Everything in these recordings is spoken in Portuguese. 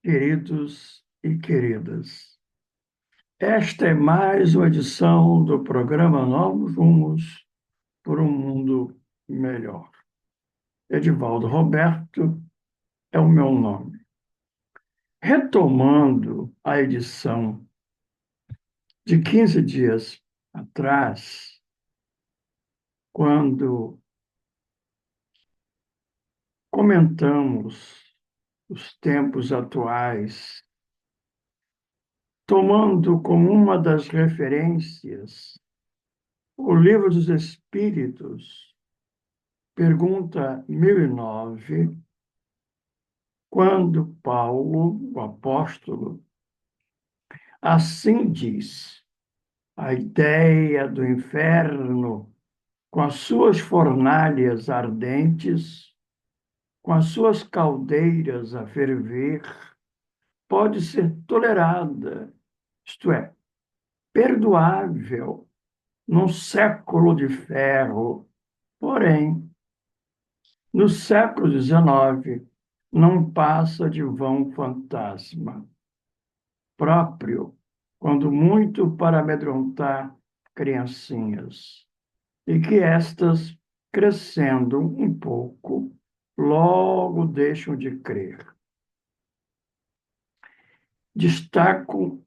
Queridos e queridas, esta é mais uma edição do programa Novos Rumos por um Mundo Melhor. Edivaldo Roberto é o meu nome. Retomando a edição de 15 dias atrás, quando comentamos os tempos atuais, tomando como uma das referências o Livro dos Espíritos, pergunta 1009, quando Paulo, o apóstolo, assim diz: a ideia do inferno, com as suas fornalhas ardentes, com as suas caldeiras a ferver, pode ser tolerada, isto é, perdoável, num século de ferro. Porém, no século XIX, não passa de vão fantasma, próprio, quando muito para amedrontar criancinhas, e que estas, crescendo um pouco, logo deixam de crer. Destaco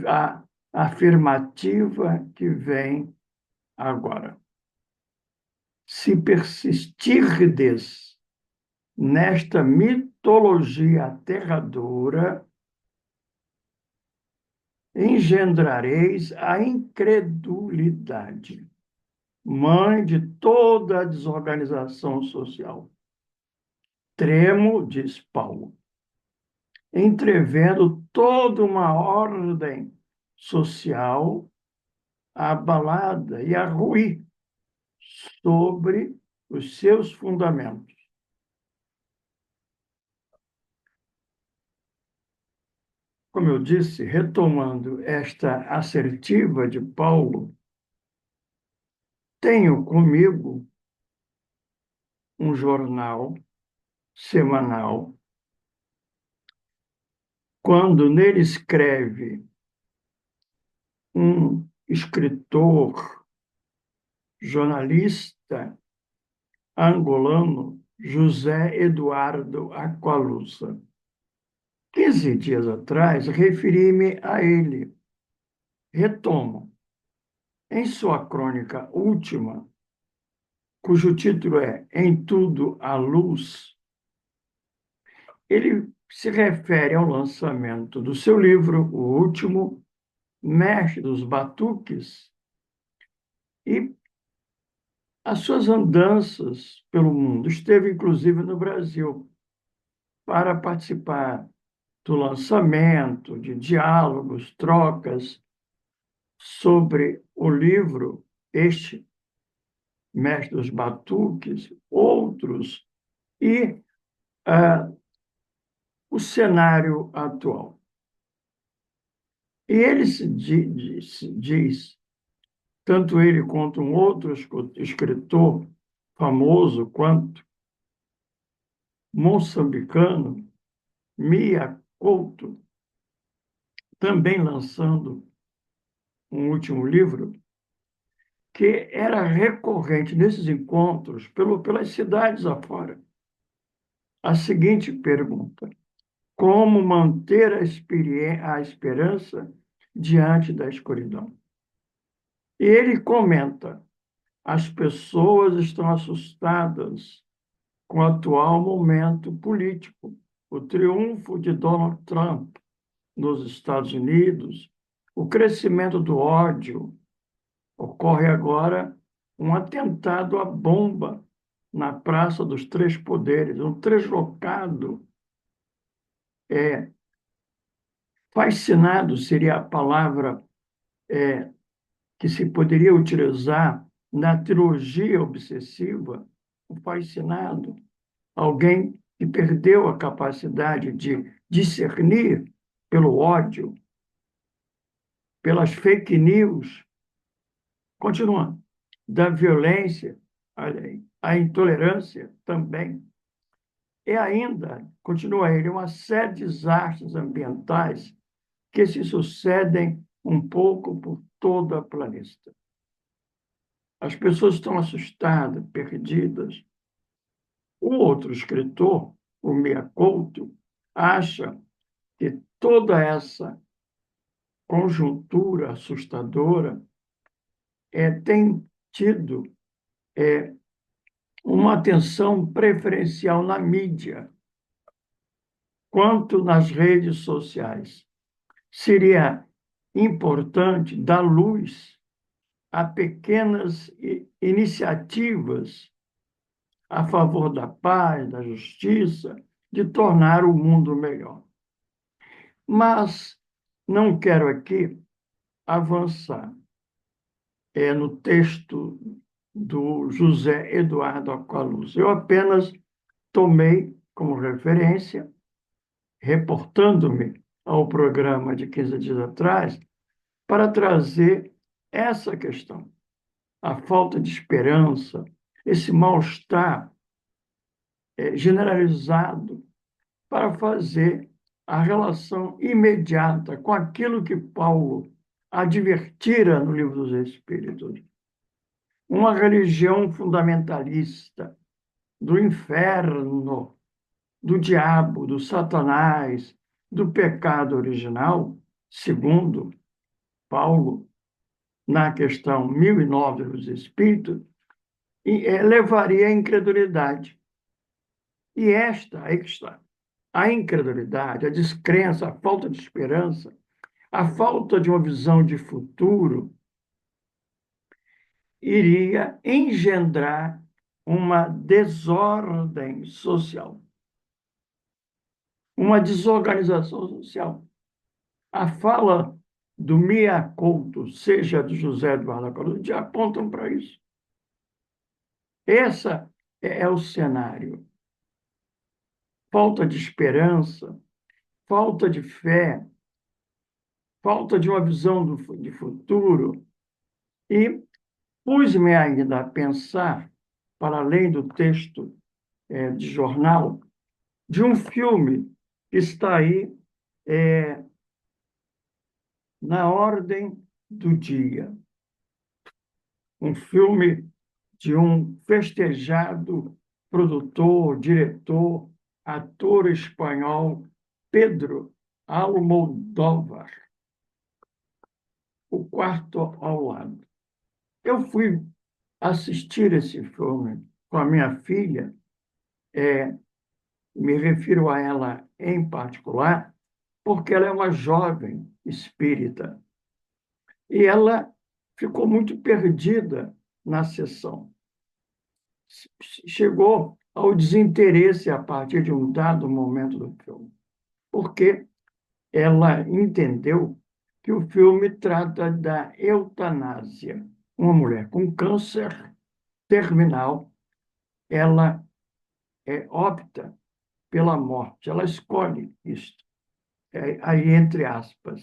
a afirmativa que vem agora. Se persistirdes nesta mitologia aterradora, engendrareis a incredulidade, mãe de toda a desorganização social. Tremo, diz Paulo, entrevendo toda uma ordem social abalada e a ruir sobre os seus fundamentos. Como eu disse, retomando esta assertiva de Paulo, tenho comigo um jornal semanal. Quando nele escreve um escritor, jornalista angolano, José Eduardo Aqualusa. 15 dias atrás, referi-me a ele. Retomo. Em sua crônica última, cujo título é Em Tudo a Luz, ele se refere ao lançamento do seu livro, o último, Mestre dos Batuques, e as suas andanças pelo mundo. Esteve, inclusive, no Brasil para participar do lançamento, de diálogos, trocas sobre o livro, este, Mestre dos Batuques, outros, e o cenário atual. E ele diz, tanto ele quanto um outro escritor famoso quanto moçambicano, Mia Couto, também lançando um último livro, que era recorrente nesses encontros pelas cidades afora. A seguinte pergunta: como manter a esperança diante da escuridão? E ele comenta: as pessoas estão assustadas com o atual momento político, o triunfo de Donald Trump nos Estados Unidos, o crescimento do ódio. Ocorre agora um atentado à bomba na Praça dos Três Poderes, um translocado. Fascinado seria a palavra que se poderia utilizar na trilogia obsessiva, o fascinado, alguém que perdeu a capacidade de discernir pelo ódio, pelas fake news, continuando, da violência, olha aí, a intolerância também. E ainda, continua ele, uma série de desastres ambientais que se sucedem um pouco por todo o planeta. As pessoas estão assustadas, perdidas. O outro escritor, o Mia Couto, acha que toda essa conjuntura assustadora tem tido uma atenção preferencial na mídia, quanto nas redes sociais. Seria importante dar luz a pequenas iniciativas a favor da paz, da justiça, de tornar o mundo melhor. Mas não quero aqui avançar. É no texto do José Eduardo Aqualuz. Eu apenas tomei como referência, reportando-me ao programa de 15 dias atrás, para trazer essa questão, a falta de esperança, esse mal-estar generalizado, para fazer a relação imediata com aquilo que Paulo advertira no Livro dos Espíritos. Uma religião fundamentalista do inferno, do diabo, do Satanás, do pecado original, segundo Paulo, na questão 1009 dos Espíritos, levaria à incredulidade. E esta, aí que está, a incredulidade, a descrença, a falta de esperança, a falta de uma visão de futuro, iria engendrar uma desordem social, uma desorganização social. A fala do Mia Couto, seja do José Eduardo Aqualuz, já apontam para isso. Esse é o cenário. Falta de esperança, falta de fé, falta de uma visão de futuro. E pus-me ainda a pensar, para além do texto de jornal, de um filme que está aí na ordem do dia. Um filme de um festejado produtor, diretor, ator espanhol, Pedro Almodóvar, O Quarto ao Lado. Eu fui assistir esse filme com a minha filha, me refiro a ela em particular, porque ela é uma jovem espírita e ela ficou muito perdida na sessão. Chegou ao desinteresse a partir de um dado momento do filme, porque ela entendeu que o filme trata da eutanásia. Uma mulher com câncer terminal, ela opta pela morte, ela escolhe isto, aí entre aspas,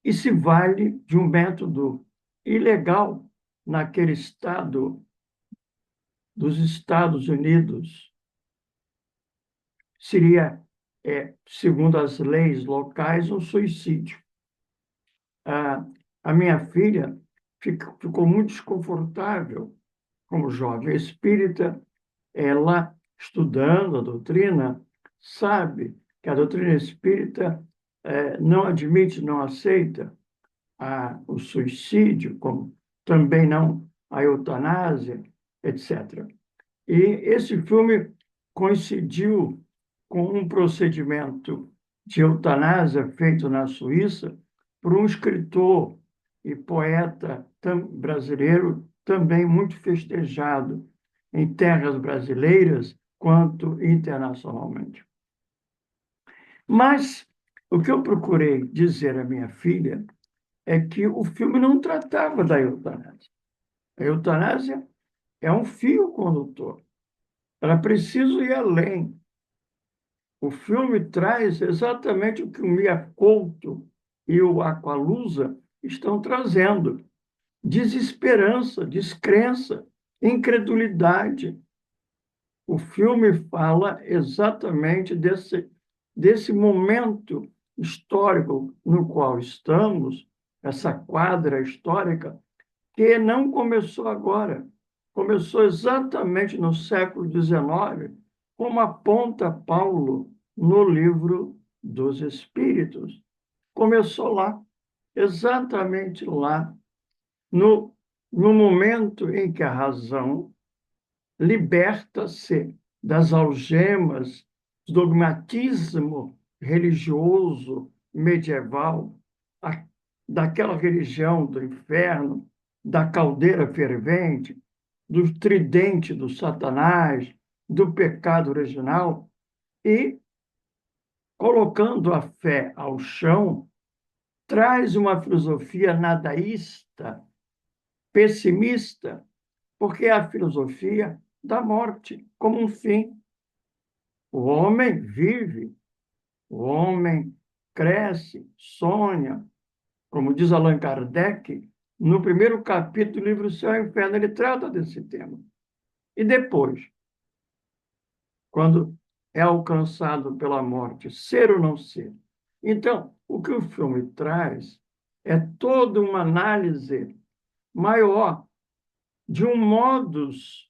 e se vale de um método ilegal naquele estado dos Estados Unidos. Seria, segundo as leis locais, um suicídio. A minha filha ficou muito desconfortável como jovem espírita. Ela, estudando a doutrina, sabe que a doutrina espírita não admite, não aceita o suicídio, como também não a eutanásia, etc. E esse filme coincidiu com um procedimento de eutanásia feito na Suíça por um escritor e poeta brasileiro também muito festejado em terras brasileiras quanto internacionalmente. Mas o que eu procurei dizer à minha filha é que o filme não tratava da eutanásia. A eutanásia é um fio condutor. Era preciso ir além. O filme traz exatamente o que o Mia Couto e o Aqualusa estão trazendo: desesperança, descrença, incredulidade. O filme fala exatamente desse momento histórico no qual estamos, essa quadra histórica, que não começou agora. Começou exatamente no século XIX, como aponta Paulo no livro dos Espíritos. Começou lá, exatamente lá, no, no momento em que a razão liberta-se das algemas do dogmatismo religioso medieval, daquela religião do inferno, da caldeira fervente, do tridente do Satanás, do pecado original, e, colocando a fé ao chão, traz uma filosofia nadaísta, pessimista, porque é a filosofia da morte como um fim. O homem vive, o homem cresce, sonha, como diz Allan Kardec, no primeiro capítulo do livro Céu e Inferno, ele trata desse tema. E depois, quando é alcançado pela morte, ser ou não ser. Então, o que o filme traz é toda uma análise maior de um modus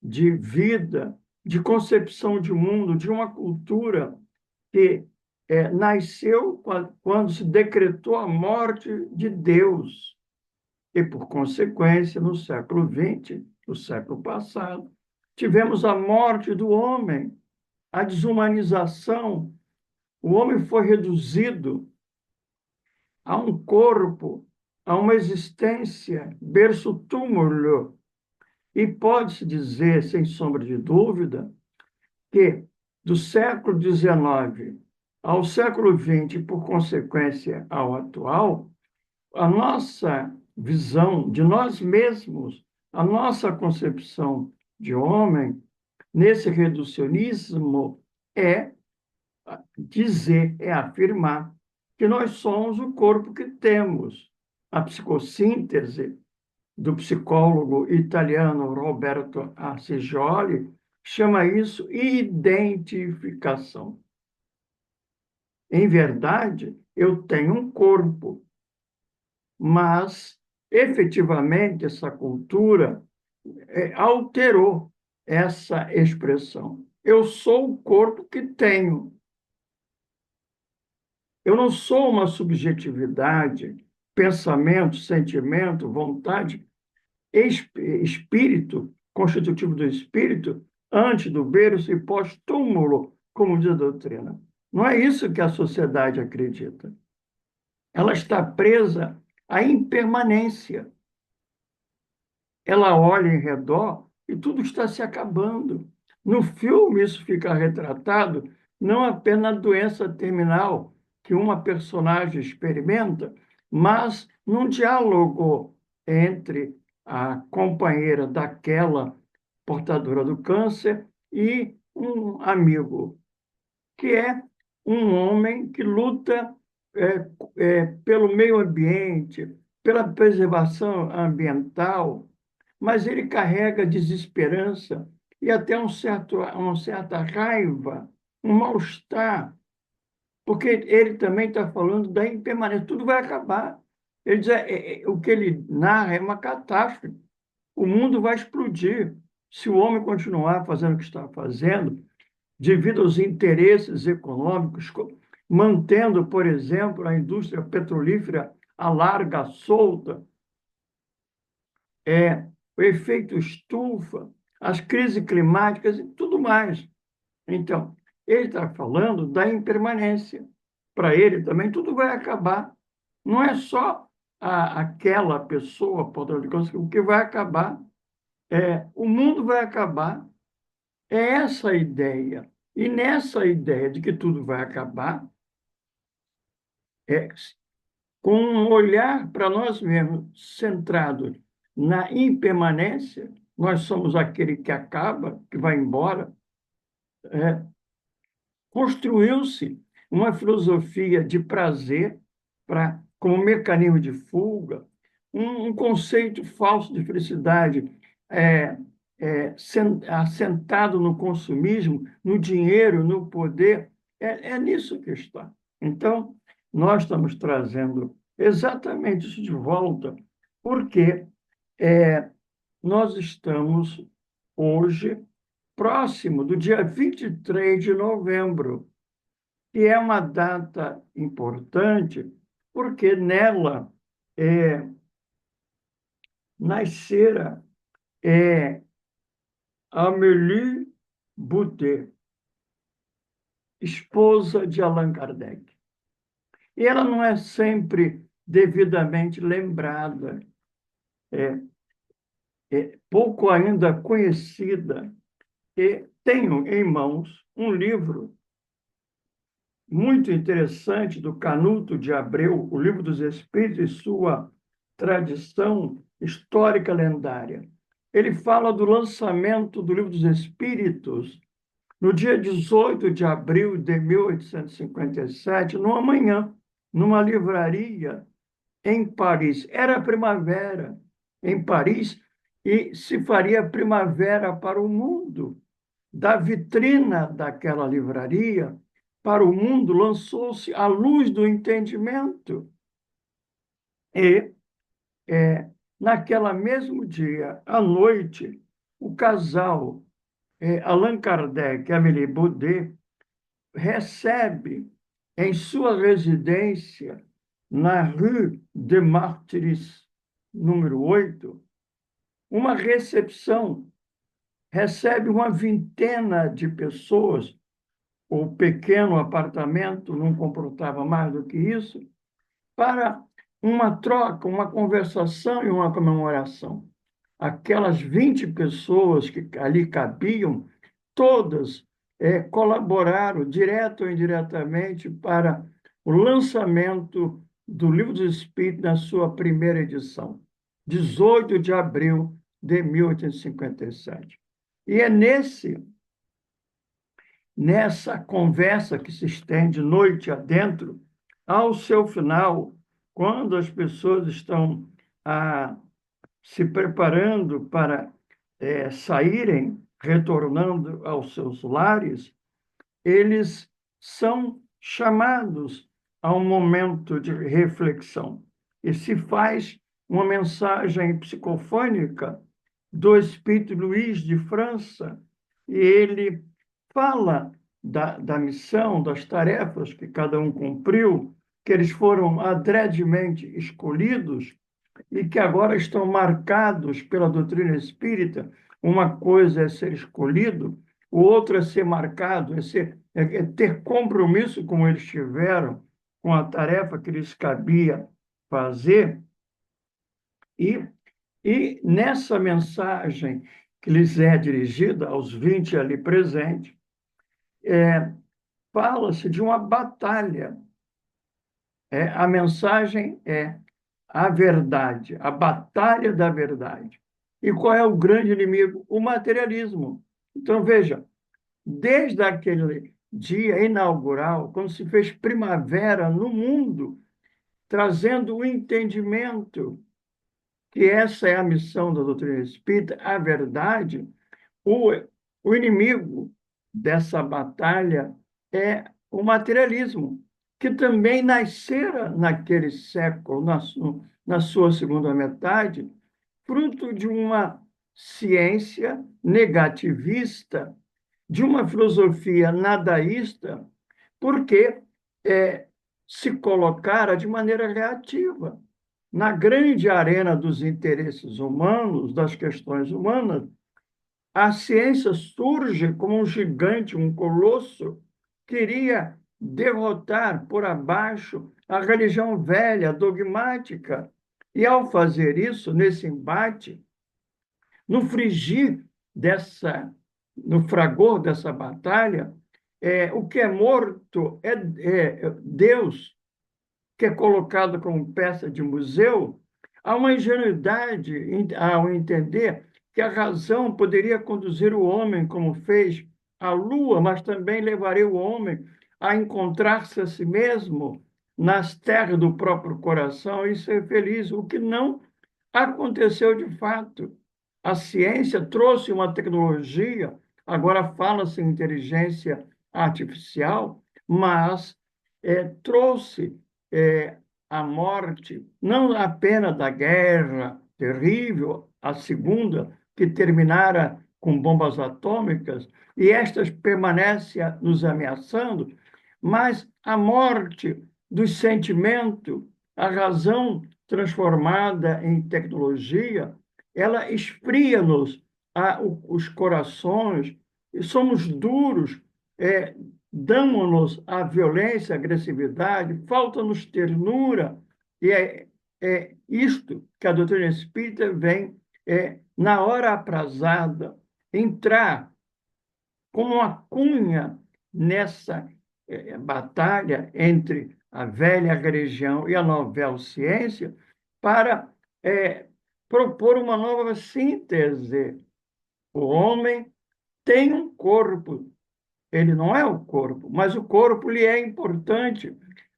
de vida, de concepção de mundo, de uma cultura que nasceu quando se decretou a morte de Deus. E, por consequência, no século XX, no século passado, tivemos a morte do homem, a desumanização. O homem foi reduzido a um corpo, a uma existência berço-túmulo. E pode-se dizer, sem sombra de dúvida, que do século XIX ao século XX, e por consequência ao atual, a nossa visão de nós mesmos, a nossa concepção de homem, nesse reducionismo, é dizer, é afirmar que nós somos o corpo que temos. A psicossíntese do psicólogo italiano Roberto Arcigioli chama isso identificação. Em verdade, eu tenho um corpo, mas efetivamente essa cultura alterou essa expressão. Eu sou o corpo que tenho. Eu não sou uma subjetividade, pensamento, sentimento, vontade, espírito, constitutivo do espírito, antes do berço e pós-túmulo, como diz a doutrina. Não é isso que a sociedade acredita. Ela está presa à impermanência. Ela olha em redor e tudo está se acabando. No filme, isso fica retratado não apenas na doença terminal que uma personagem experimenta, mas num diálogo entre a companheira daquela portadora do câncer e um amigo, que é um homem que luta pelo meio ambiente, pela preservação ambiental, mas ele carrega desesperança e até uma certa raiva, um mal-estar, porque ele também está falando da impermanência, tudo vai acabar. Ele diz, o que ele narra é uma catástrofe, o mundo vai explodir se o homem continuar fazendo o que está fazendo, devido aos interesses econômicos, mantendo, por exemplo, a indústria petrolífera à larga, solta, o efeito estufa, as crises climáticas e tudo mais. Então, ele está falando da impermanência. Para ele também tudo vai acabar. Não é só aquela pessoa, o que vai acabar. O mundo vai acabar. É essa a ideia. E nessa ideia de que tudo vai acabar, é, com um olhar para nós mesmos centrado na impermanência, nós somos aquele que acaba, que vai embora, construiu-se uma filosofia de prazer como mecanismo de fuga, um conceito falso de felicidade, assentado no consumismo, no dinheiro, no poder. É nisso que está. Então, nós estamos trazendo exatamente isso de volta, porque nós estamos hoje próximo do dia 23 de novembro, que é uma data importante, porque nela nascera Amélie Boudet, esposa de Allan Kardec. E ela não é sempre devidamente lembrada, pouco ainda conhecida. E tenho em mãos um livro muito interessante do Canuto de Abreu, o Livro dos Espíritos e sua tradição histórica lendária. Ele fala do lançamento do Livro dos Espíritos no dia 18 de abril de 1857, numa manhã, numa livraria em Paris. Era primavera em Paris e se faria primavera para o mundo. Da vitrina daquela livraria para o mundo lançou-se a luz do entendimento. E, naquela mesmo dia, à noite, o casal Allan Kardec e Amélie Boudet recebe em sua residência na Rue des Martyrs, número 8, uma recepção. Recebe uma vintena de pessoas. O pequeno apartamento não comportava mais do que isso, para uma troca, uma conversação e uma comemoração. Aquelas 20 pessoas que ali cabiam, todas colaboraram, direto ou indiretamente, para o lançamento do Livro dos Espíritos na sua primeira edição, 18 de abril de 1857. E é nessa conversa que se estende noite adentro, ao seu final, quando as pessoas estão se preparando para saírem, retornando aos seus lares, eles são chamados a um momento de reflexão. E se faz uma mensagem psicofônica do Espírito Luís de França, e ele fala da missão, das tarefas que cada um cumpriu, que eles foram adredemente escolhidos e que agora estão marcados pela doutrina espírita. Uma coisa é ser escolhido, o outro é ser marcado, é ter compromisso como eles tiveram com a tarefa que lhes cabia fazer. E nessa mensagem que lhes é dirigida aos 20 ali presentes, fala-se de uma batalha. A mensagem é a verdade, a batalha da verdade. E qual é o grande inimigo? O materialismo. Então, veja, desde aquele dia inaugural, quando se fez primavera no mundo, trazendo o entendimento que essa é a missão da doutrina espírita, a verdade, o inimigo dessa batalha é o materialismo, que também nascera naquele século, na sua segunda metade, fruto de uma ciência negativista, de uma filosofia nadaísta, porque se colocara de maneira reativa. Na grande arena dos interesses humanos, das questões humanas, a ciência surge como um gigante, um colosso, queria derrotar por abaixo a religião velha, dogmática. E, ao fazer isso, nesse embate, no frigir no fragor dessa batalha, o que é morto é Deus, que é colocado como peça de museu. Há uma ingenuidade ao entender que a razão poderia conduzir o homem, como fez a lua, mas também levaria o homem a encontrar-se a si mesmo nas terras do próprio coração e ser feliz, o que não aconteceu de fato. A ciência trouxe uma tecnologia, agora fala-se em inteligência artificial, mas trouxe a morte, não apenas da guerra terrível, a segunda, que terminara com bombas atômicas, e estas permanecem nos ameaçando, mas a morte do sentimento, a razão transformada em tecnologia, ela esfria-nos os corações, e somos duros, damos-nos a violência, a agressividade, falta-nos ternura, e é isto que a doutrina espírita vem, na hora aprazada, entrar como uma cunha nessa batalha entre a velha religião e a nova ciência para propor uma nova síntese. O homem tem um corpo, ele não é o corpo, mas o corpo lhe é importante.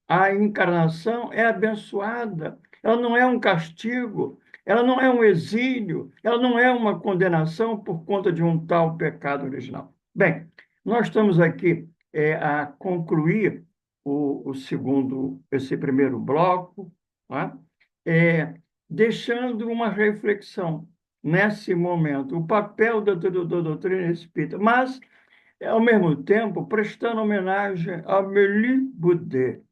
A encarnação é abençoada, ela não é um castigo, ela não é um exílio, ela não é uma condenação por conta de um tal pecado original. Bem, nós estamos aqui a concluir esse primeiro bloco, tá? Deixando uma reflexão nesse momento, o papel da doutrina espírita, mas ao mesmo tempo, prestando homenagem a Amélie Boudet.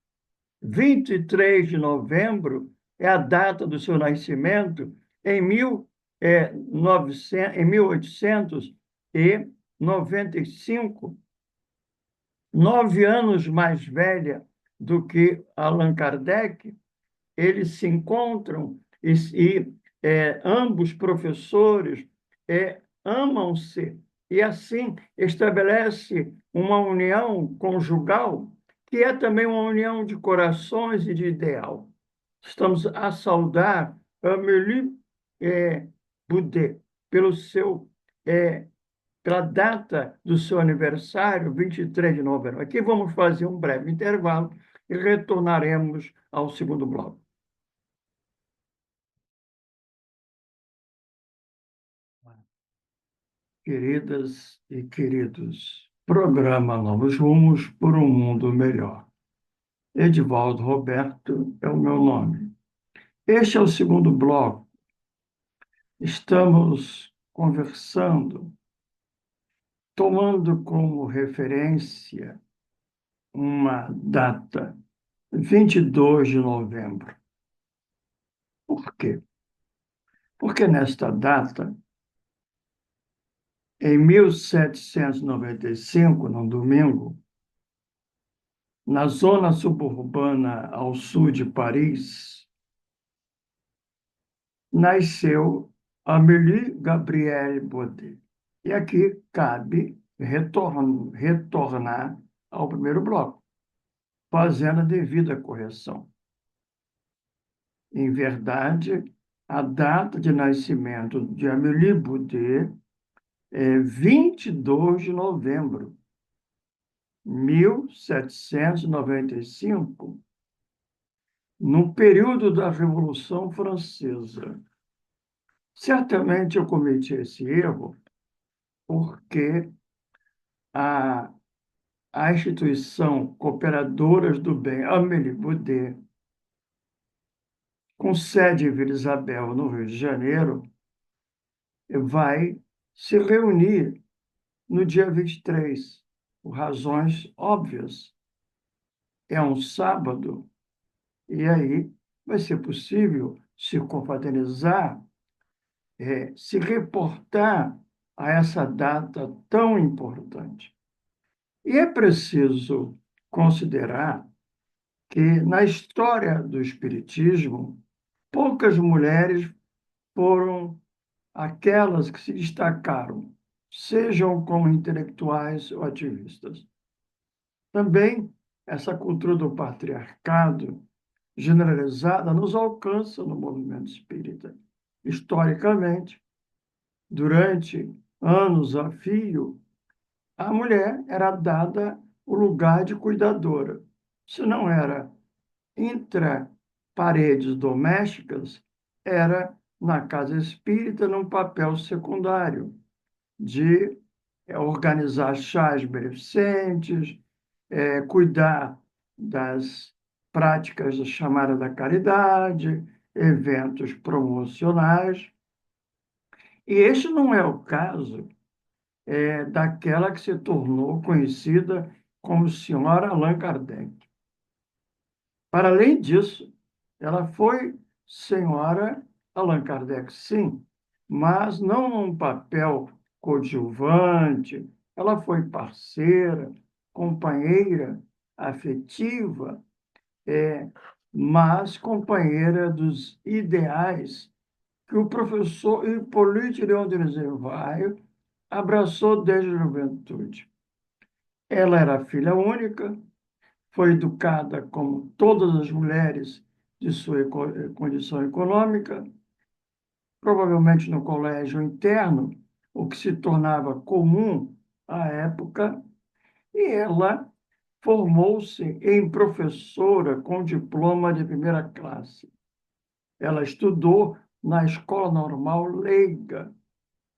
23 de novembro é a data do seu nascimento, em 1895, 9 anos mais velha do que Allan Kardec. Eles se encontram e ambos professores amam-se e assim estabelece uma união conjugal que é também uma união de corações e de ideal. Estamos a saudar Amélie Boudet pela data do seu aniversário, 23 de novembro. Aqui vamos fazer um breve intervalo e retornaremos ao segundo bloco. Queridas e queridos, programa Novos Rumos por um Mundo Melhor. Edivaldo Roberto é o meu nome. Este é o segundo bloco. Estamos conversando, tomando como referência uma data, 22 de novembro. Por quê? Porque nesta data, em 1795, num domingo, na zona suburbana ao sul de Paris, nasceu Amélie Gabrielle Boudet. E aqui cabe retornar ao primeiro bloco, fazendo a devida correção. Em verdade, a data de nascimento de Amélie Boudet é 22 de novembro de 1795, no período da Revolução Francesa. Certamente eu cometi esse erro porque a instituição Cooperadoras do Bem Amélie Boudet, com sede em Vila Isabel, no Rio de Janeiro, vai se reunir no dia 23, por razões óbvias. É um sábado, e aí vai ser possível se confraternizar, se reportar a essa data tão importante. E é preciso considerar que, na história do Espiritismo, poucas mulheres foram aquelas que se destacaram, sejam como intelectuais ou ativistas. Também essa cultura do patriarcado generalizada nos alcança no movimento espírita. Historicamente, durante anos a fio, a mulher era dada o lugar de cuidadora. Se não era intra paredes domésticas, era na casa espírita num papel secundário, de organizar chás beneficentes, cuidar das práticas da chamada da caridade, eventos promocionais. E este não é o caso daquela que se tornou conhecida como Senhora Allan Kardec. Para além disso, ela foi Senhora Allan Kardec, sim, mas não num papel coadjuvante. Ela foi parceira, companheira afetiva, mas companheira dos ideais que o professor Hippolyte Leon de Rivaio abraçou desde a juventude. Ela era filha única, foi educada como todas as mulheres de sua condição econômica, provavelmente no colégio interno, o que se tornava comum à época, e ela formou-se em professora com diploma de primeira classe. Ela estudou na Escola Normal Leiga,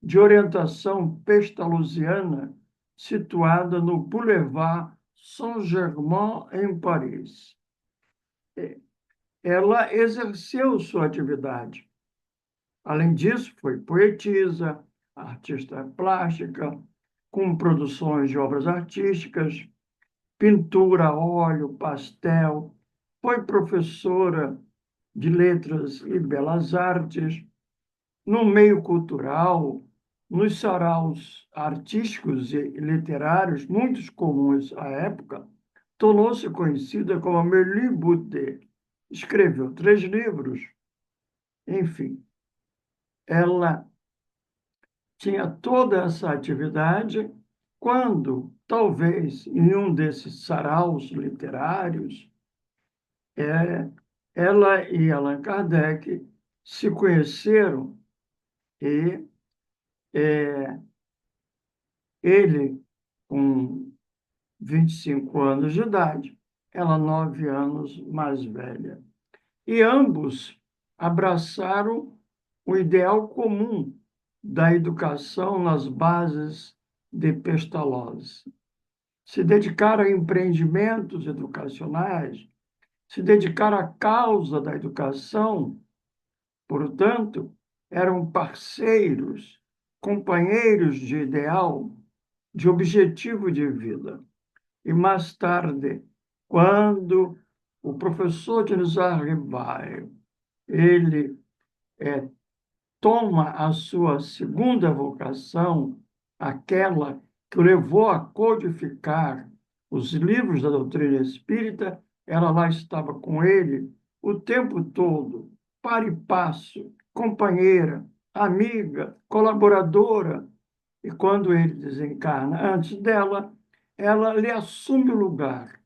de orientação pestalozziana, situada no Boulevard Saint-Germain, em Paris. Ela exerceu sua atividade. Além disso, foi poetisa, artista plástica, com produções de obras artísticas, pintura, a óleo, pastel, foi professora de letras e belas artes, no meio cultural, nos saraus artísticos e literários, muitos comuns à época, tornou-se conhecida como Amélie Boutet. Escreveu 3 livros, enfim. Ela tinha toda essa atividade quando, talvez, em um desses saraus literários, ela e Allan Kardec se conheceram e ele, com 25 anos de idade, ela 9 anos mais velha. E ambos abraçaram o ideal comum da educação nas bases de Pestalozzi. Se dedicaram a empreendimentos educacionais, se dedicaram à causa da educação, portanto, eram parceiros, companheiros de ideal, de objetivo de vida. E mais tarde, quando o professor Diniz Ribeiro, ele toma a sua segunda vocação, aquela que o levou a codificar os livros da doutrina espírita, ela lá estava com ele o tempo todo, para e passo, companheira, amiga, colaboradora. E quando ele desencarna antes dela, ela lhe assume o lugar.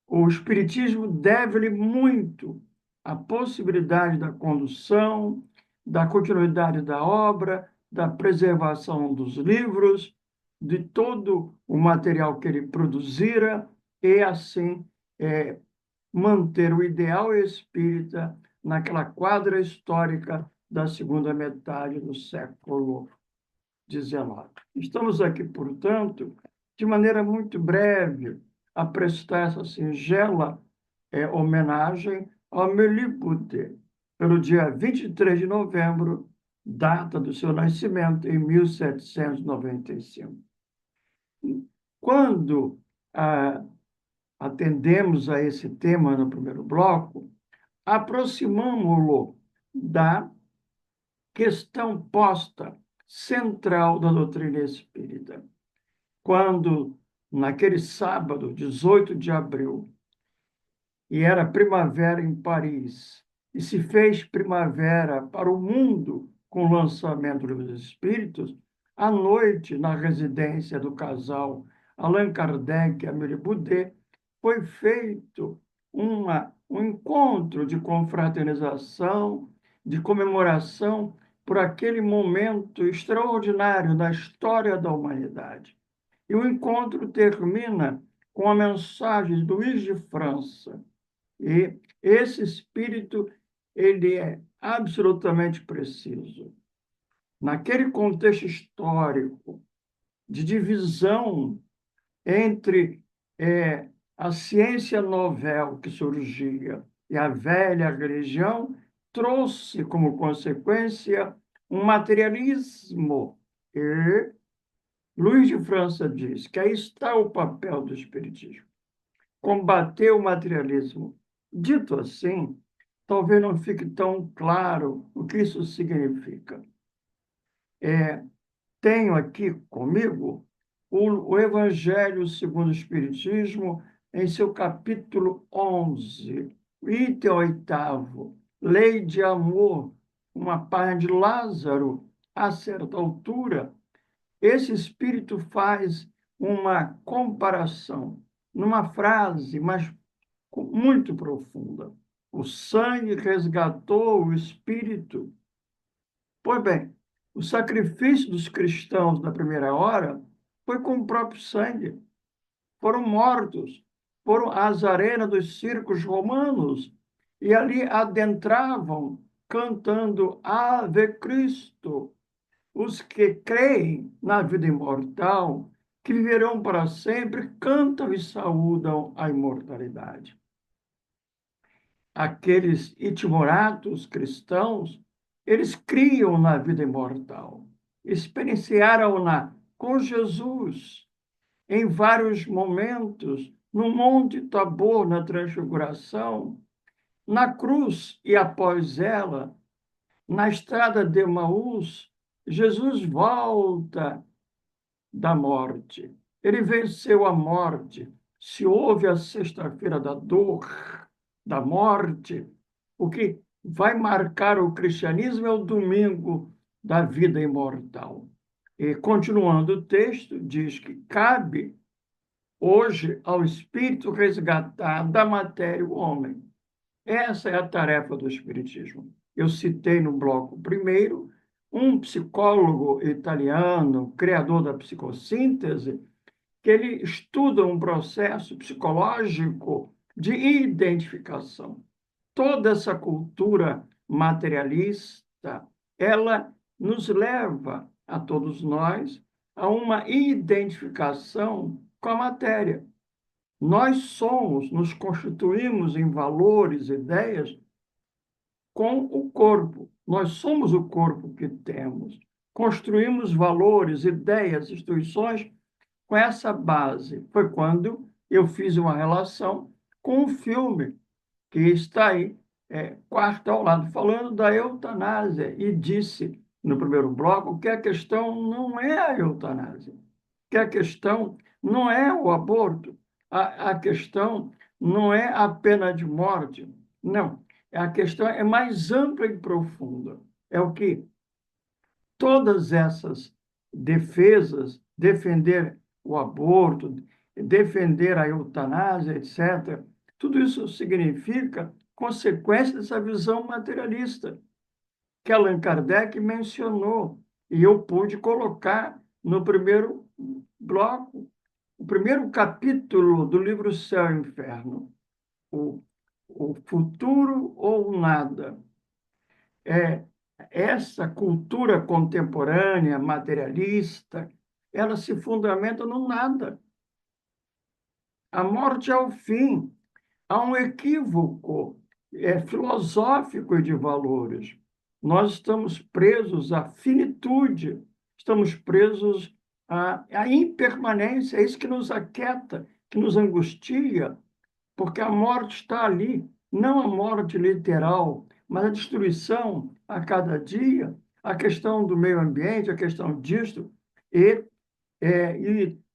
O Espiritismo deve-lhe muito a possibilidade da condução, da continuidade da obra, da preservação dos livros, de todo o material que ele produzira e, assim, manter o ideal espírita naquela quadra histórica da segunda metade do século XIX. Estamos aqui, portanto, de maneira muito breve, a prestar essa singela homenagem ao Amélie Boutet, pelo dia 23 de novembro, data do seu nascimento, em 1795. Quando atendemos a esse tema no primeiro bloco, aproximamo-lo da questão posta central da doutrina espírita. Quando, naquele sábado, 18 de abril, e era primavera em Paris, e se fez primavera para o mundo com o lançamento dos Espíritos, à noite, na residência do casal Allan Kardec e Amélie Boudet, foi feito um encontro de confraternização, de comemoração por aquele momento extraordinário da história da humanidade. E o encontro termina com a mensagem de Luís de França. E esse espírito, ele absolutamente preciso. Naquele contexto histórico de divisão entre a ciência novel que surgia e a velha religião, trouxe como consequência um materialismo. E Luiz de França diz que aí está o papel do Espiritismo: combater o materialismo. Dito assim, talvez não fique tão claro o que isso significa. Tenho aqui comigo o Evangelho segundo o Espiritismo, em seu capítulo 11, item oitavo, lei de amor, uma página de Lázaro, a certa altura. Esse espírito faz uma comparação numa frase, mas muito profunda. O sangue resgatou o espírito. Pois bem, o sacrifício dos cristãos da primeira hora foi com o próprio sangue. Foram mortos, foram às arenas dos circos romanos e ali adentravam cantando Ave Cristo. Os que creem na vida imortal, que viverão para sempre, cantam e saúdam a imortalidade. Aqueles itimoratos cristãos, eles criam na vida imortal, experienciaram-na com Jesus em vários momentos, no Monte Tabor, na Transfiguração, na cruz e após ela, na estrada de Emaús. Jesus volta da morte. Ele venceu a morte. Se houve a sexta-feira da dor, da morte, o que vai marcar o cristianismo é o domingo da vida imortal. E, continuando o texto, diz que cabe hoje ao Espírito resgatar da matéria o homem. Essa é a tarefa do Espiritismo. Eu citei no bloco primeiro um psicólogo italiano, criador da psicossíntese, que ele estuda um processo psicológico de identificação. Toda essa cultura materialista, ela nos leva, a todos nós, a uma identificação com a matéria. Nós somos, nos constituímos em valores, ideias, com o corpo. Nós somos o corpo que temos. Construímos valores, ideias, instituições com essa base. Foi quando eu fiz uma relação com um filme que está aí, quarto ao lado, falando da eutanásia, e disse no primeiro bloco que a questão não é a eutanásia, que a questão não é o aborto, a questão não é a pena de morte, não. A questão é mais ampla e profunda. É o que todas essas defesas, defender o aborto, defender a eutanásia, etc., tudo isso significa consequência dessa visão materialista que Allan Kardec mencionou, e eu pude colocar no primeiro bloco, o primeiro capítulo do livro Céu e Inferno, o futuro ou nada. Essa cultura contemporânea, materialista, ela se fundamenta no nada. A morte é o fim. Há um equívoco filosófico e de valores. Nós estamos presos à finitude, estamos presos à impermanência, é isso que nos aquieta, que nos angustia, porque a morte está ali, não a morte literal, mas a destruição a cada dia, a questão do meio ambiente, a questão disto, e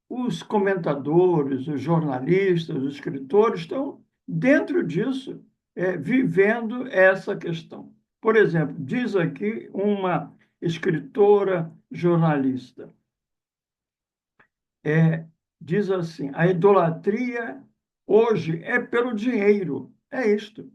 os comentadores, os jornalistas, os escritores estão dentro disso, vivendo essa questão. Por exemplo, diz aqui uma escritora jornalista, diz assim: a idolatria hoje é pelo dinheiro. É isto.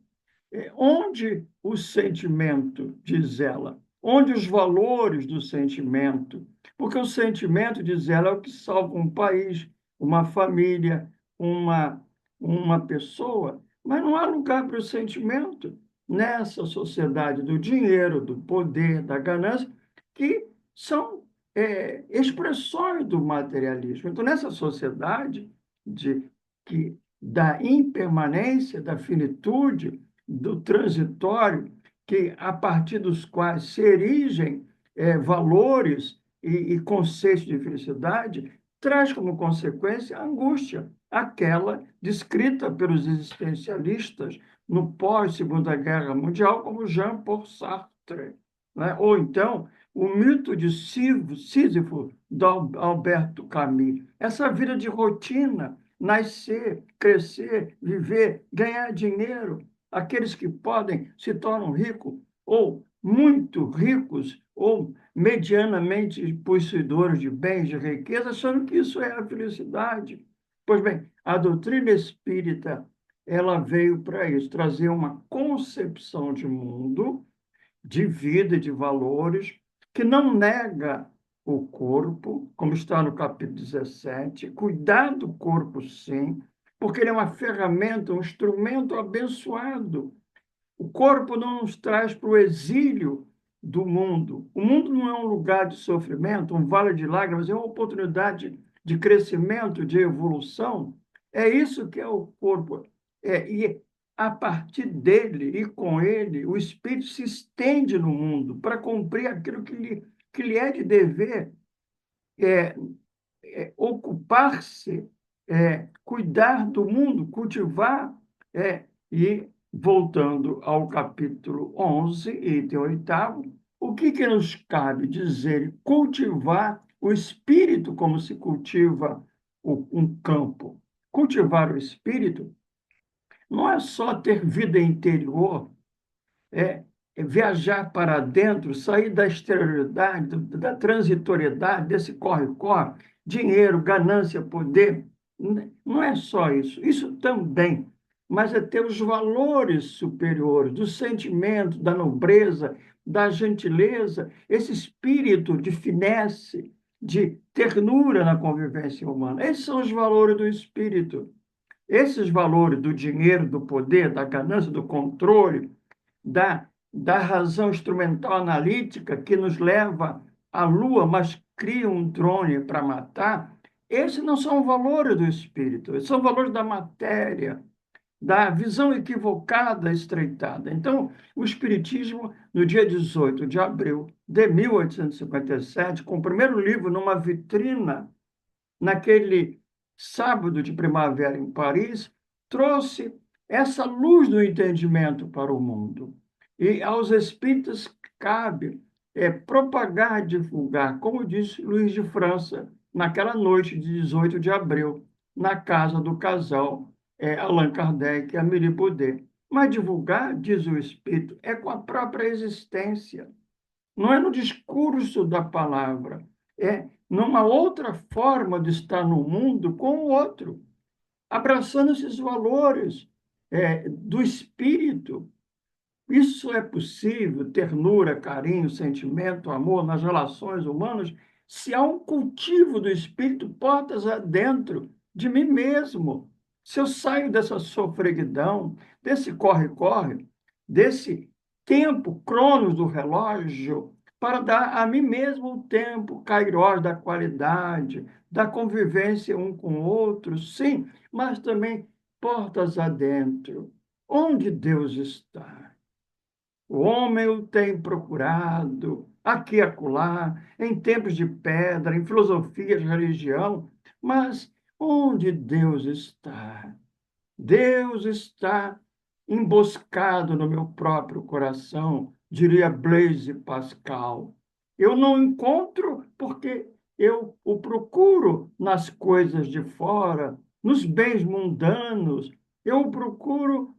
Onde o sentimento, diz ela, onde os valores do sentimento, porque o sentimento, diz ela, é o que salva um país, uma família, uma pessoa, mas não há lugar para o sentimento. nessa sociedade do dinheiro, do poder, da ganância, que são expressões do materialismo. Então, nessa sociedade da impermanência, da finitude, do transitório, que a partir dos quais se erigem valores e conceitos de felicidade, traz como consequência a angústia, aquela descrita pelos existencialistas no pós-Segunda Guerra Mundial, como Jean-Paul Sartre, né? Ou então o mito de Sísifo, de Alberto Camus. Essa vida de rotina, nascer, crescer, viver, ganhar dinheiro. Aqueles que podem se tornam ricos, ou muito ricos, ou medianamente possuidores de bens, de riqueza, achando que isso é a felicidade. Pois bem, a doutrina espírita ela veio para isso, trazer uma concepção de mundo, de vida, de valores, que não nega o corpo, como está no capítulo 17, cuidar do corpo, sim, porque ele é uma ferramenta, um instrumento abençoado. O corpo não nos traz para o exílio do mundo. O mundo não é um lugar de sofrimento, um vale de lágrimas, é uma oportunidade de crescimento, de evolução. É isso que é o corpo. E a partir dele e com ele, o espírito se estende no mundo para cumprir aquilo que lhe é de dever, é, ocupar-se, cuidar do mundo, cultivar, e voltando ao capítulo 11, item oitavo, o que nos cabe dizer? Cultivar o espírito como se cultiva um campo. Cultivar o espírito não é só ter vida interior, é viajar para dentro, sair da exterioridade, da transitoriedade, desse corre-corre, dinheiro, ganância, poder. Não é só isso, isso também, mas é ter os valores superiores, do sentimento, da nobreza, da gentileza, esse espírito de finesse, de ternura na convivência humana. Esses são os valores do espírito. Esses valores do dinheiro, do poder, da ganância, do controle, da razão instrumental analítica que nos leva à Lua, mas cria um drone para matar, esses não são valores do espírito, esses são valores da matéria, da visão equivocada, estreitada. Então, o Espiritismo, no dia 18 de abril de 1857, com o primeiro livro numa vitrina, naquele sábado de primavera em Paris, trouxe essa luz do entendimento para o mundo. E aos espíritas cabe propagar, divulgar, como disse Luiz de França, naquela noite de 18 de abril, na casa do casal Allan Kardec e Amélie Baudet. Mas divulgar, diz o Espírito, é com a própria existência. Não é no discurso da palavra, é numa outra forma de estar no mundo com o outro, abraçando esses valores do espírito. Isso é possível, ternura, carinho, sentimento, amor nas relações humanas, se há um cultivo do espírito portas adentro de mim mesmo. Se eu saio dessa sofreguidão, desse corre-corre, desse tempo, cronos do relógio, para dar a mim mesmo o tempo, kairós da qualidade, da convivência um com o outro, sim, mas também portas adentro. Onde Deus está? O homem o tem procurado, aqui e acolá, em tempos de pedra, em filosofia de religião, mas onde Deus está? Deus está emboscado no meu próprio coração, diria Blaise Pascal. Eu não encontro porque eu o procuro nas coisas de fora, nos bens mundanos, eu o procuro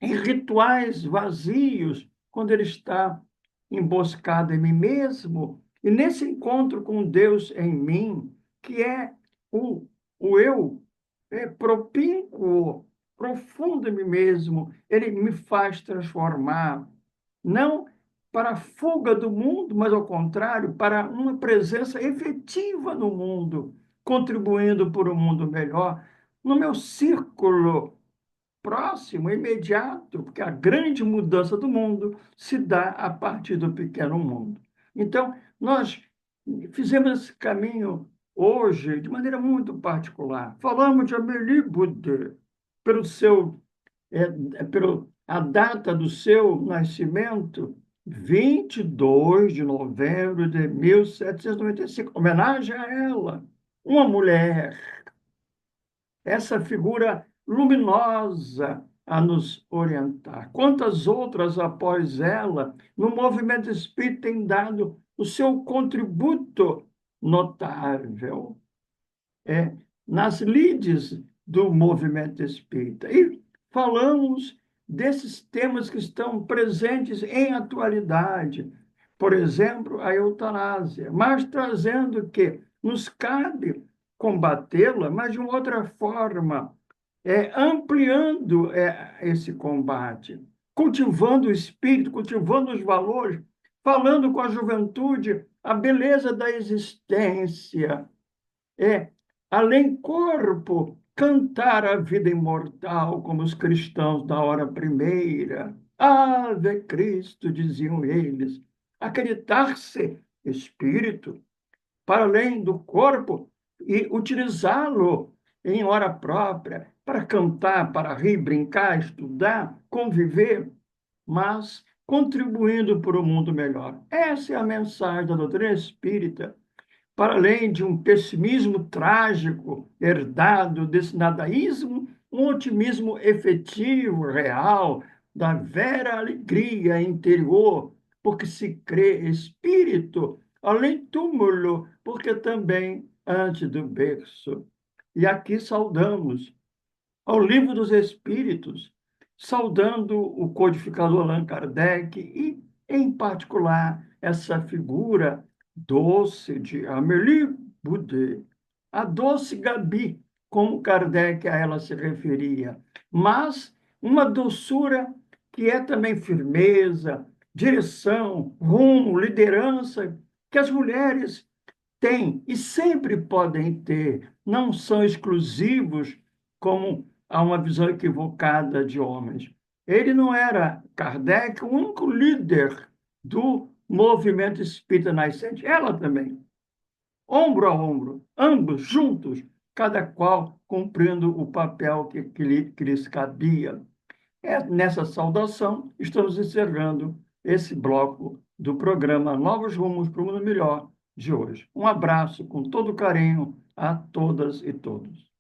em rituais vazios, quando ele está emboscado em mim mesmo, e nesse encontro com Deus em mim, que é o eu propínquo, profundo em mim mesmo, ele me faz transformar, não para a fuga do mundo, mas ao contrário, para uma presença efetiva no mundo, contribuindo por um mundo melhor, no meu círculo próximo, imediato, porque a grande mudança do mundo se dá a partir do pequeno mundo. Então, nós fizemos esse caminho hoje de maneira muito particular. Falamos de Amélie Boudet, pelo seu, pelo a data do seu nascimento, 22 de novembro de 1795, homenagem a ela, uma mulher, essa figura luminosa a nos orientar. Quantas outras após ela, no movimento espírita, têm dado o seu contributo notável nas lides do movimento espírita. E falamos desses temas que estão presentes em atualidade, por exemplo, a eutanásia, mas trazendo que nos cabe combatê-la, mas de uma outra forma, ampliando esse combate, cultivando o espírito, cultivando os valores, falando com a juventude a beleza da existência, além corpo, cantar a vida imortal, como os cristãos da hora primeira. Ave Cristo, diziam eles. Acreditar-se espírito, para além do corpo, e utilizá-lo em hora própria, para cantar, para rir, brincar, estudar, conviver, mas contribuindo para um mundo melhor. Essa é a mensagem da doutrina espírita, para além de um pessimismo trágico herdado desse nadaísmo, um otimismo efetivo, real, da vera alegria interior, porque se crê espírito, além túmulo, porque também antes do berço. E aqui saudamos ao Livro dos Espíritos, saudando o codificador Allan Kardec e, em particular, essa figura doce de Amélie Boudet, a doce Gabi, como Kardec a ela se referia, mas uma doçura que é também firmeza, direção, rumo, liderança, que as mulheres têm e sempre podem ter, não são exclusivos como há uma visão equivocada de homens. Ele não era, Kardec, o único líder do movimento espírita nascente. Ela também, ombro a ombro, ambos juntos, cada qual cumprindo o papel que lhes cabia. Nessa saudação, estamos encerrando esse bloco do programa Novos Rumos para o Mundo Melhor de hoje. Um abraço com todo carinho a todas e todos.